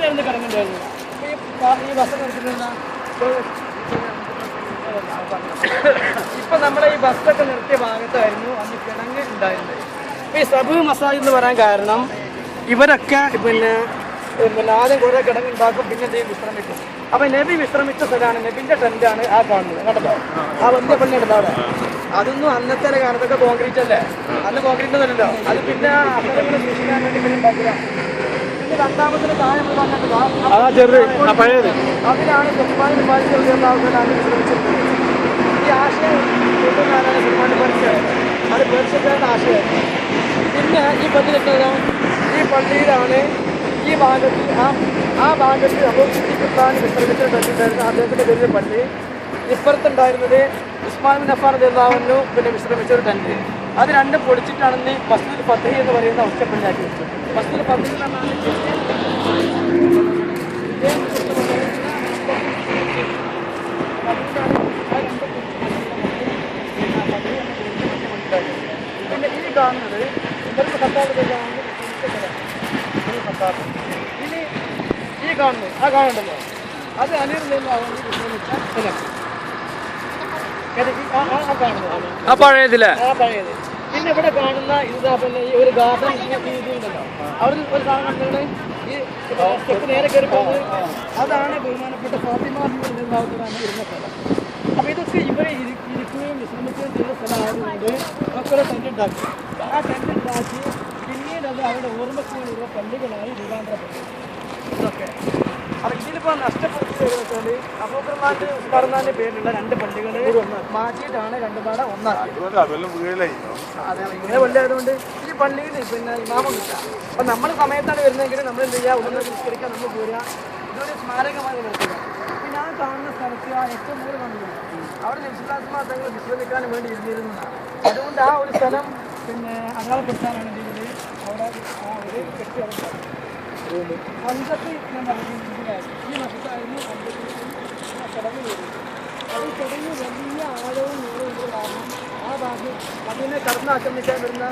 ഇതിലായിരുന്നു കിടങ്ങുണ്ടായിരുന്നു. ഈ ബസ് നിർത്തുന്ന ഇപ്പൊ നമ്മളെ ഈ ബസ്സൊക്കെ നിർത്തിയ ഭാഗത്തായിരുന്നു അന്ന് കിടങ്ങ് ഉണ്ടായിരുന്നത്. ഈ സബ് മസാജ് എന്ന് പറയാൻ കാരണം ഇവരൊക്കെ പിന്നെ ആദ്യം കുറെ കിടങ്ങുണ്ടാക്കും, പിന്നെ എന്തെങ്കിലും വിശ്രമിക്കും. അപ്പൊ നബി വിശ്രമിച്ച സ്ഥലമാണ്, നബിന്റെ ടെന്റാണ് ആ കാണുന്നത്. കണ്ടല്ലോ ആ വലിയ പള്ളി ഉണ്ടാവും. അതൊന്നും അന്നത്തെ കാലത്തൊക്കെ കോൺക്രീറ്റ് അല്ലേ, അന്ന് കോൺക്രീറ്റ് ഒന്നുമല്ലല്ലോ. അത് പിന്നെ അപകടങ്ങൾ സൂക്ഷിക്കാൻ വേണ്ടി പിന്നെ ഉണ്ടാക്കുക. പിന്നെ രണ്ടാമത്തെ താഴെ അതിലാണ് സുൽമാൻ വിശ്രമിച്ചിരുന്നത്. ഈ ആശയം കൊണ്ടുവരാനാണ് സുൽമാൻ പഠിച്ചത്. അത് പേർഷ്യക്കാരുടെ ആശയമായിരുന്നു. പിന്നെ ഈ പള്ളി കിട്ടുന്നത് ഈ പള്ളിയിലാണ് ഈ ഭാഗത്ത് ആ ഭാഗത്ത് അപ്പോൾ കുട്ടിക്കുത്താൻ വിശ്രമിച്ച പള്ളിണ്ടായിരുന്നു. അദ്ദേഹത്തിൻ്റെ വലിയ പള്ളി. ഇപ്പുറത്തുണ്ടായിരുന്നത് ഉസ്മാൻ ബിൻ അഫ്ഫാൻ റളിയല്ലാഹു പിന്നെ വിശ്രമിച്ച ഒരു ടെന്റ്. അത് രണ്ടും പൊളിച്ചിട്ടാണ് മസ്ജിദുൽ ഫത്ഹി എന്ന് പറയുന്ന ഒറ്റപ്പള്ളിയാക്കി വെച്ചത്. മസ്ജിദുൽ ഫത്ഹി പിന്നെ ഈ കാണുന്നത് ഇവർക്ക് ഇനി ഈ കാണുന്നത് ആ കാണുന്നുണ്ടല്ലോ, അത് അനിർന്നില്ലാതെ വിശ്രമിച്ച സ്ഥലം. ആ പഴയത്. പിന്നെ ഇവിടെ കാണുന്ന ഇതാ പിന്നെ ഈ ഒരു ഗാർഡൻ ഉണ്ടല്ലോ, അവിടെ ഒരു കാണുന്നത് ഈ നേരെ കയറി പോകുന്നത് അതാണ് ബഹുമാനപ്പെട്ട ഫാത്തിമ റളിയല്ലാഹു ഇരുന്ന സ്ഥലം. അപ്പൊ ഇതൊക്കെ ഇവരെ ഇരിക്കുകയും വിശ്രമിക്കുകയും ചെയ്യുന്ന സ്ഥലമായതുകൊണ്ട് മക്കളെ ടെന്റ് ഉണ്ടാക്കി. ആ ടെന്റ് ഉണ്ടാക്കി പിന്നീട് അത് അവരുടെ ഓർമ്മയ്ക്ക് വേണ്ടിയുള്ള പള്ളികളായി രൂപാന്തരപ്പെട്ടു. ഇതൊക്കെ അപ്പൊ ഇതിലിപ്പോ നഷ്ടപ്പെടുത്തിയത് വെച്ചാൽ അബൂബക്കർ ഉസ്മാന്റെ പേരിലുള്ള രണ്ട് പള്ളികൾ മാറ്റിയിട്ടാണ് രണ്ടുപാടെ ഒന്നാക്കി. അതെ, ഇങ്ങനെ പള്ളിയായതുകൊണ്ട് ഈ പള്ളിയിൽ പിന്നെ ഇമാമം കിട്ടുക. അപ്പൊ നമ്മൾ സമയത്താണ് വരുന്നതെങ്കിൽ നമ്മൾ എന്ത് ചെയ്യുക, ഒന്ന് നിസ്കരിക്കാൻ നമ്മൾ പോരുക. ഇതൊരു സ്മാരകമായി നിർത്തുക. പിന്നെ ആ കാണുന്ന സ്ഥലത്ത് ആ ഏറ്റവും കൂടുതൽ വന്നിട്ടുണ്ട് അവിടെ നബിസ്വല്ലല്ലാഹു അലൈഹി തങ്ങൾ വിശ്രമിക്കാൻ വേണ്ടി ഇരുന്നിരുന്നതാണ്. അതുകൊണ്ട് ആ ഒരു സ്ഥലം പിന്നെ അടയാളപ്പെടുത്താനാണ് ഇതിൽ അവിടെ ആ ഒരു കെട്ടിടം. പഞ്ചത്ത് ഞാൻ പറഞ്ഞിട്ടുണ്ടായിരുന്നു, ഈ വർഷത്തായിരുന്നു പഞ്ചത്ത് ചടങ്ങ് വരുന്നത്. അത് ചടങ്ങ് വലിയ ആഴവും നീളവും കാരണം ആ ഭാഗം അതിനെ കടന്നാക്രമിക്കാൻ വരുന്ന